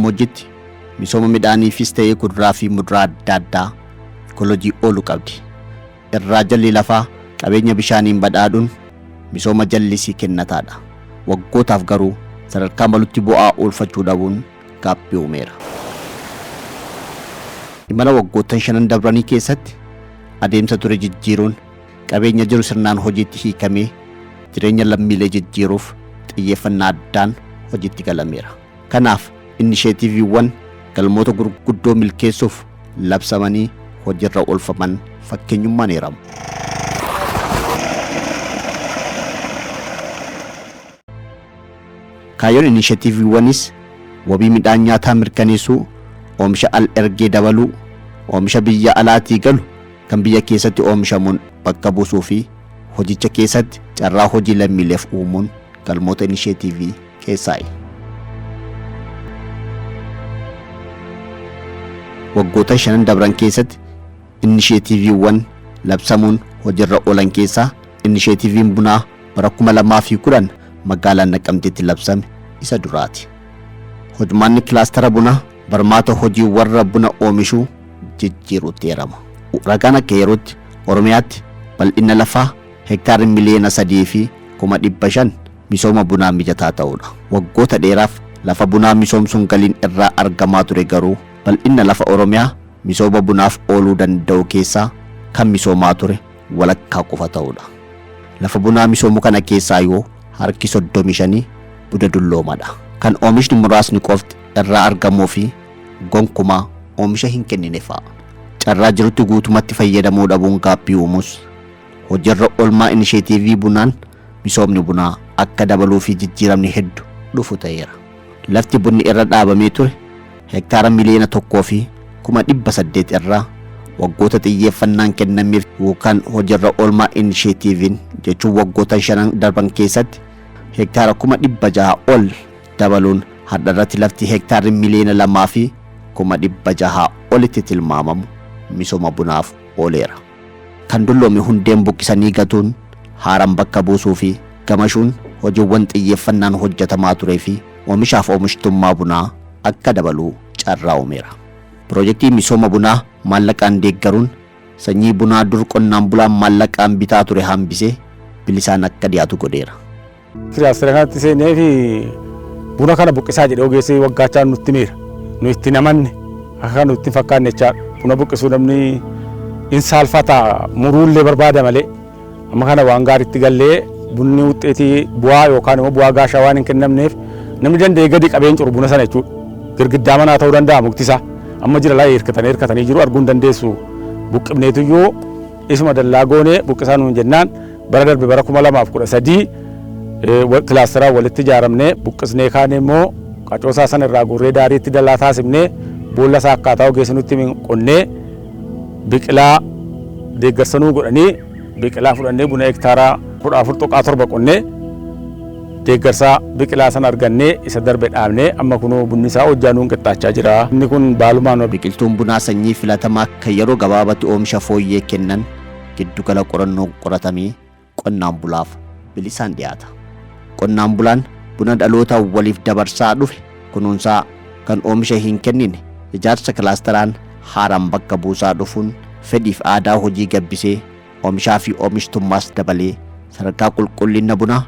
gammoojjitti misooma midhaaniifis ta'ee kuduraa fi muduraa adda addaa ekolojii oolu qabdi. Irraa jalli lafaa qabeenya bishaaniin badhaadhuun misooma jallisii kennataadha. Waggootaaf garuu sadarkaa malutti bu'aa oolfachuu dhabuun gaaffii uumeera. Imala waggoottan 5 dabranii keessatti adeemsa ture jijjiiruun qabeenya jiru sirnaan hojiitti hiikamee jireenya lammiilee jijjiiruuf xiyyeeffannaa addaan hojiitti galameera. Kanaaf inisheetiiviiwwan galmoota gurguddoo milkeessuuf labsamanii hojiirra oolfaman fakkeenyummaan eeramu. Kaayyoon inisheetiiviiwwanis wabii midhaan nyaataa mirkaneessuu, oomisha al ergee dabaluu, oomisha biyya alaatii galu kan biyya keessatti oomishamuun bakka buusuu fi hojicha keessatti carraa hojii lammiileef uumuun galmoota inisheetiivii keessaayi. Waggoota 5 dabran keessatti inisheetiiviiwwan labsamuun hojiirra oolan keessaa inisheetiiviin bunaa bara 2010 magaalaa Naqamteetti labsame isa duraati. Hojmaanni kilaastara bunaa barmaata hojii warra buna oomishuu jijjiiruutti eerama. Ragaan akka yerootti Oromiyaatti bal'ina lafaa hektaara miliyoona 3,500 misooma bunaa mijataa ta'udha. Waggoota dheeraaf lafa bunaa misoomsuun galiin irraa argamaa ture garuu bal'ina lafa Oromiyaa misooma bunaaf ooluu danda'u keessaa kan misoomaa ture walakkaa qofa ta'udha. Lafa bunaa misoomu kana keessaa yoo harki 35 buna dulloomadha. Kan oomishni muraasni qofti irraa argamuu fi gonkumaa oomisha hin kennine fa'a. Carraa jirutti guutumatti fayyadamuu dhabuun gaaffii uumuus hojiirra oolmaa inisheetiivii bunaan misoomni bunaa akka dabaluu fi jijjiiramni hedduu dhufu ta'eera. Lafti bunni irra dhaabamee ture hektaara miliyoona 1,800 irraa waggoota xiyyeeffannaan kennameef yookaan hojiirra oolmaa inisheetiiviin jechuun waggoota 5 darban keessatti hektaara 600 ol dabaluun har'a irratti lafti hektaarri miliyoona 2,600 olitti tilmaamamu misooma bunaaf ooleera. Kan dulloome hundeen buqqisanii gatuun haaraan bakka buusuu fi gamashuun hojiiwwan xiyyeeffannaan hojjetamaa turee fi oomishaaf oomishtummaa bunaa akka dabaluu carraa uumeera. Piroojeektii misooma bunaa maallaqaan deeggaruun sanyii bunaa dur qonnaan bulaan maallaqaan bitaa ture hambisee bilisaan akka dhiyaatu godheera. Kilaastara kanatti seenee fi buna kana buqqisaa jedhee ogeessi waggaachaa nutti miira. Nu itti namanne akka nutti fakkaanne jechaadha. Buna buqqisuu namni in saalfata muruullee barbaada malee amma kana waan gaariitti gallee bunni wuxxeetii bu'aa yookaan immoo bu'aa gaashaa waan hin kennamneef namni danda'ee gadi qabeen curu buna sana jechuudha. Girgiddaa manaa ta'uu danda'a muktisaa. Amma jira laa hirkatanii jiru arguun dandeessu. Buqqifneetu yoo isuma dallaa goonee buqqisaa nuun jennaan bara darbe bara 2013 kilaasteraa walitti ijaaramnee buqqisnee kaane immoo qacoosaa sana irraa gurree daariitti dallaa taasifnee boolla isaa akkaataa ogeessi nutti qonnee biqilaa deeggarsanuu godhanii biqilaa fudhannee buna hektaaraa 14.7 qonnee deeggarsaa biqilaa sana argannee isa darbe dhaabnee amma kunoo bunni isaa hojjaanuun qixxaachaa jira. Inni kun baalumaan biqiltuun bunaa sanyii filatamaa kan yeroo gabaabatti oomisha fooyyee kennan giddugala qorannoo qoratamee qonnaan bulaaf bilisaan dhiyaata. Qonnaan bulaan buna dhaloota waliif dabarsaa dhufe kunuunsaa kan oomisha hin kennine ijaarsa kilaasteraan haaraan bakka buusaa dhufuun fedhiif aadaa hojii gabbisee oomishaa fi oomishtummaas dabalee sadarkaa qulqullina bunaa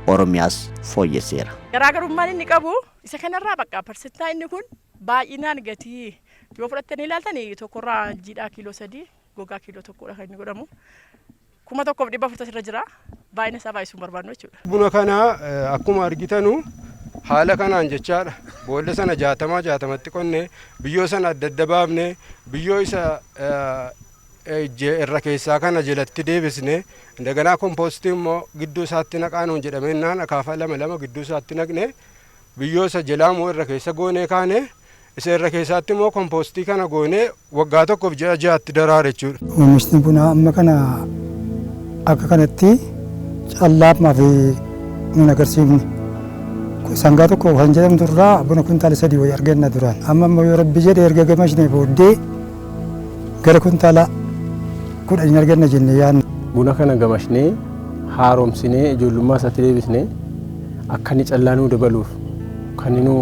Oromiyaas fooyyesseera. Garaagarummaan inni qabu isa kanarraa bakka parsentaa inni kun baay'inaan gatii yoo fudhattanii ilaaltanii tokkorraa jiidhaa kiiloo 3 gogaa kiiloo 1 kan inni godhamu 1,440 irra jira. Baay'ina isaa baay'isuun barbaadnu jechuudha. Buna kana akkuma argitanu haala kanaan jechaadha. Boolla sana 60tti qonnee biyyoo sana adda baafnee biyyoo isa irra keessaa kana jalatti deebisnee indagana kompoostii immoo gidduu isaatti naqaanuun jedhameenaan akaafaa 2 gidduu isaatti naqnee biyyoo isa jalaa immoo irra keessa goonee kaane isa irra keessaatti immoo kompoostii kana goonee waggaa tokkoof 6 daraara jechuudha. Oomishni bunaa amma kana akka kanatti callaafmaa fi nun agarsiifne sangaa tokko kan jedhamtu irraa buna kuntaala 3 wayii arganna duraan amma immoo yoo rabbi jedhe erga gamashne booddee gara kuntaala 10 arganna jenne yaadne. Buna kana gamashnee haaromsinee ijoollummaa isaatti deebisnee akka inni callaa nuu dabaluuf kan inni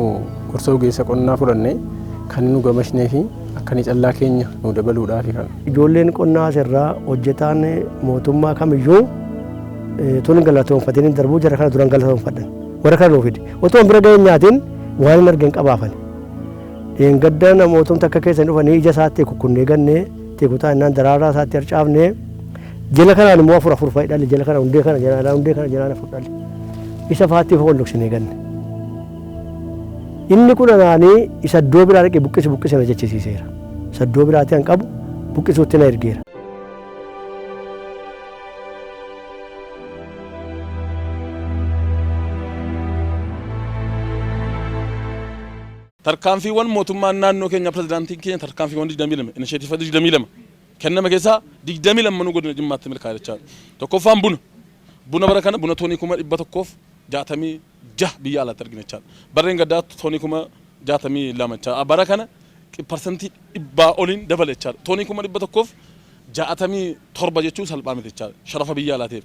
Gorsoo geessa qonnaa fudhannee kan nu gamashne fi akkani callaa keenya nu dabaluudhaaf kan. Ijoolleen qonnaa asirraa hojjetaan mootummaa kamiyyuu tun galatoonfatanii darbuu jara kana duran galatoonfadhan. Warra kana nuuf fide. Otoo bira geenyaatiin waan hin argin qabaafan. Gadda namoota akka keessan dhufanii ija isaatti kukkunnee gannee teekutaa innaan daraaraa isaatti harcaafnee jala kanaan immoo afur fayyadalle jala kana hundee kana jalaala fudhalle. Isa faatti foolloqsinee ganne. Inni kun anaanii isa iddoo biraa dhaqee buqqisi na jechisiiseera. Isa iddoo biraatti an qabu buqqisuutti na ergeera. Tarkaanfiiwwan mootummaan naannoo keenya pirezidaantiin keenya tarkaanfiiwwan 22 inishiyatiiva 22 kenname keessaa 22 nu godina Jimmaatti milkaa'e jechaadha. Tokkoffaan buna bara kana buna toonii 166 biyya alaatti argine jechaadha. Barreen gaddaa toonii 62 jechaadha. Bara kana parsantii 100 oliin dabale jechaadha. Toonii 167 jechuun salphaa miti jechaadha. Sharafa biyya alaatiif.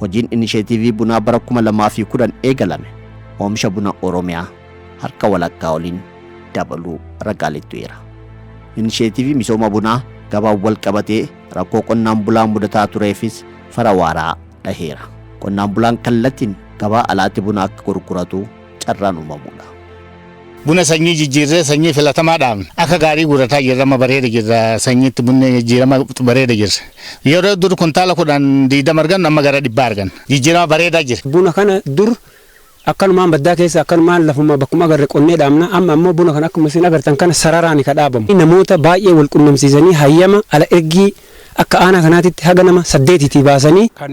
Hojiin inishiyatiivii bunaa bara 2010 eegalame oomisha buna Oromiyaa harka walakkaa oliin dabaluu ragaaleettuera. Inishiyatiivii misooma bunaa gabaa wal qabatee rakkoo qonnaan bulaan mudataa tureefis fara waaraa dhaheera. Qonnaan bulaan kallattiin gabaa alaatti buna akka gurguratu carraan uumamuudha. Buna sanyii jijjiirree sanyii filatamaadhaan akka gaarii gurrataa jirama bareeda jirra sanyiitti bunni jijjiirama bareeda jirra. Yeroo dur kuntaala 10 argan amma gara 100 argan. Jijjiirama bareedaa jira. Buna kana dur akkanumaan baddaa keessa akkanumaan lafuma bakkuma agarre qonnee dhaabna amma ammoo buna kana akkuma isin agartan kana sararaan ka dhaabamu. Namoota baay'ee wal qunnamsiisanii hayyama ala ergii akka aanaa kanaatitti haga nama 8 baasanii kan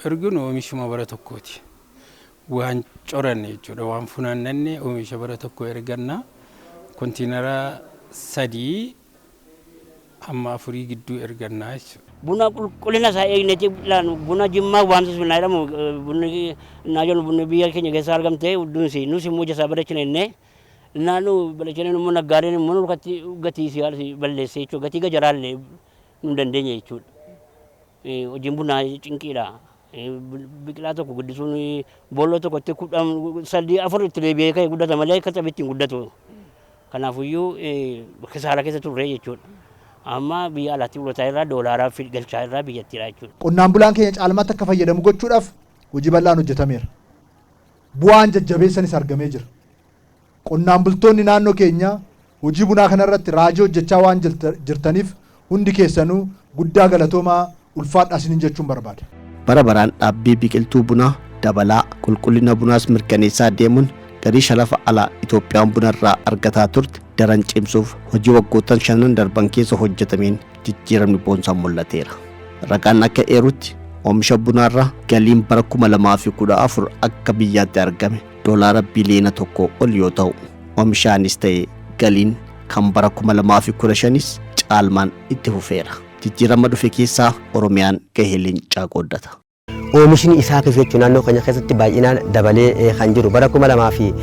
erginu oomishuma bara tokkooti. Waan coranne jechuudha waan funaannanne oomisha bara tokko erganna kontiinara 3 amma 4 gidduu erganna jechuudha. Buna qulqullina isaa eegneeti buna Jimmaa waan sunna jedhamu bunni naajoon bunni biyya keenya keessa argamte hundumsi nusi immoo jasa badachine naannoo badachine immoo naggaadeen immoo nurkatti gatii siyaasi balleesse jechuudha gatii gajaraalle nu dandeenya jechuudha. Hojiin bunaa cinqiidha. Biqilaa tokko guddisuun boolloo tokkotti 3-4 itti deebi'ee ka'ee guddata malee akka taphitti hin guddatu. Kanaafiyyuu kisaara keessa turre jechuudha. Amma biyya alaatti ulotaa irraa doolaaraa fi galchaa irraa biyyattiidha jechuudha. Qonnaan bulaan keenya caalmaatti akka fayyadamu gochuudhaaf hojii bal'aan hojjetameera. Bu'aan jajjabeessanis argamee jira. Qonnaan bultoonni naannoo keenya hojii bunaa kanarratti raajii hojjechaa waan jirtaniif hundi keessanuu guddaa galatoomaa ulfaadhaa isiniin jechuun barbaada. Bara baraan dhaabbii biqiltuu bunaa dabalaa qulqullina bunaas mirkaneessaa deemuun garii sharafa alaa Itoophiyaan bunarraa argataa turte daran cimsuuf hojii waggoottan 5 darban keessa hojjetameen jijjiiramni boonsaan mul'ateera. Ragaan akka eerutti oomisha bunaarraa galiin bara 2014 akka biyyaatti argame doolaara biliyoona 1 ol yoo ta'u oomishaanis ta'e galiin kan bara 2015 caalmaan itti fufeera. Jijjiirama dhufe keessaa Oromiyaan gahee leencaa qooddata. Oomishni isaa jechuun naannoo keenya keessatti baay'inaan dabalee kan jiru bara 2010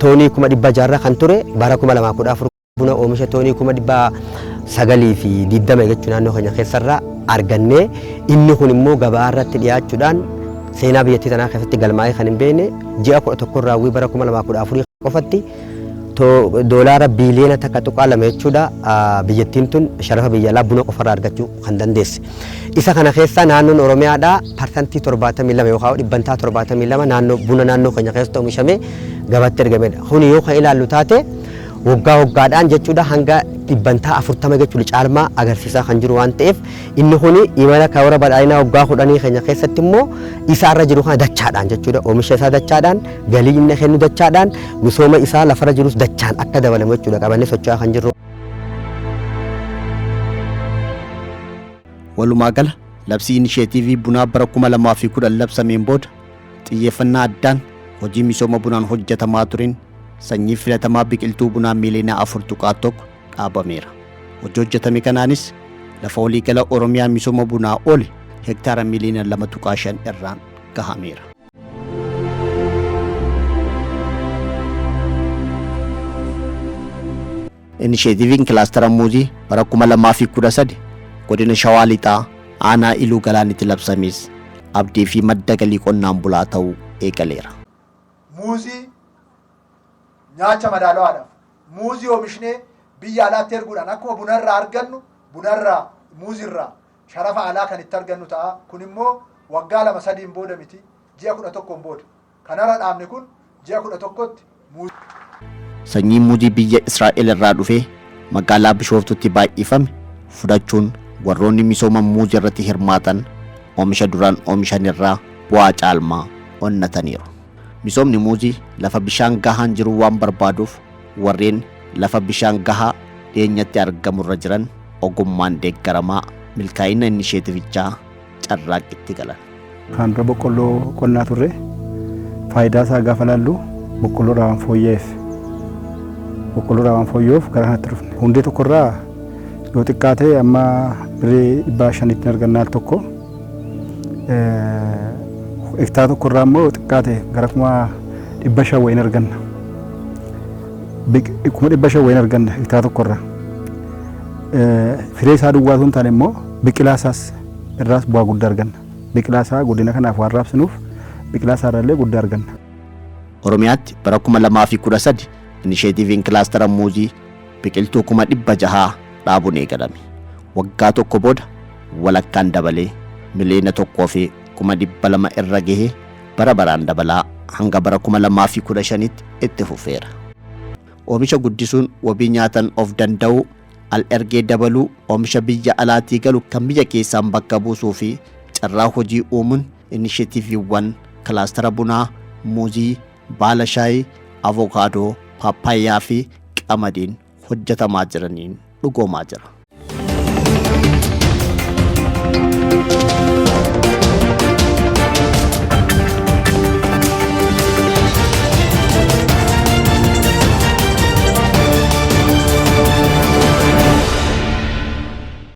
toonii 600 kan ture bara 2014 buna oomisha toonii 920 jechuun naannoo keenya keessarraa argannee inni kun immoo gabaa irratti dhiyaachuudhaan seenaa biyyattii tanaa keessatti galmaa'ee kan hin beekne ji'a 11 raawwii bara 2014 qofatti doolaara biliyoona takka tuqaalame jechuudha biyyattiin tun sharafa biyya alaa buna qofarraa argachuu kan dandeesse. Isa kana keessa naannoon Oromiyaadhaa parsantii 72 yookaan dhibbantaa 72 naannoo buna naannoo keenya keessatti oomishamee gabaatti ergamedha. Kuni yoo kan ilaallu taate waggaa waggaadhaan jechuudha hanga dhibbantaa 40 jechuudha caalmaa agarsiisaa kan jiru waan ta'eef inni kuni imala kaawara badhaadhinaa waggaa 10 keenya keessatti immoo isaarra jiru kana dachaadhaan jechuudha oomisha isaa dachaadhaan galii inni kennu dachaadhaan misooma isaa lafarra jirus dachaan akka dabalamu jechuudha qabannee socho'aa kan jirru. Walumaa gala labsii inishiyatiivii bunaa bara 2010 labsameen booda xiyyeeffannaa addaan hojii misooma bunaan hojjetamaa tureen sanyii filatamaa biqiltuu bunaa miliyoona 4.1 dhaabameera. Hojii hojjetame kanaanis lafa waliigala Oromiyaa misooma bunaa oli hektaara miliyoona 2.5 irraan gahameera. Inishiyatiiviin kilaastara muuzii bara 2013 godina Shawaa Lixaa aanaa Iluu Galaanitti labsamees abdii fi madda galii qonnaan bulaa ta'uu eegaleera. Muuzii nyaacha madaalawaadhaaf muuzii oomishnee biyya alaatti erguudhaan akkuma bunarraa argannu bunarraa muuziirraa sharafa alaa kan itti argannu ta'a. Kun immoo waggaa 2-3 booda miti ji'a 11 booda. Kanarra dhaabni kun ji'a 11tti Sanyiin muuzii biyya Israa'el irraa dhufee magaalaa Bishooftutti baay'ifame fudhachuun warroonni misooma muuzii irratti hirmaatan oomisha duraan oomishan irraa bu'aa caalmaa onnataniiru. Misoomni muuzii lafa bishaan gahaan jiru waan barbaaduuf warreen lafa bishaan gahaa dhiyeenyatti argamurra jiran ogummaan deeggaramaa milkaa'ina inisheetivichaa carraaqitti galan. Kan dura boqqolloo qonnaa turre faayidaa isaa gaafa laallu boqqolloodhaa waan fooyya'eef gara kanatti dhufne. Hundee tokkorraa yoo xiqqaate amma birrii 500 argannaa al tokko. Hektaara tokkorraa immoo yoo xiqqaate gara 500 wayiin arganna. 500 wayiin arganna hektaara tokkorraa. Firee isaa duwwaa osoo hin taane immoo biqilaa isaas irraas bu'aa guddaa arganna. Biqilaa isaa guddina kanaaf waan raabsinuuf biqilaa isaa irraallee guddaa arganna. Oromiyaatti bara 2013 inisheetiiviin kilaastara muuzii biqiltuu 600 dhaabuun eegalame. Waggaa tokko booda walakkaan dabalee miliyoona 1,200,000 irra gahee bara baraan dabalaa hanga bara 2015tti itti fufeera. Oomisha guddisuun wabii nyaatan of danda'u al ergee dabaluu oomisha biyya alaatii galu kan biyya keessaan bakka buusuu fi carraa hojii uumuun inisheetiiviiwwan kilaastara bunaa, muuzii, baala shaayii, avokaadoo, paappaayyaa fi qamadiin hojjetamaa jiraniin dhugoomaa jira.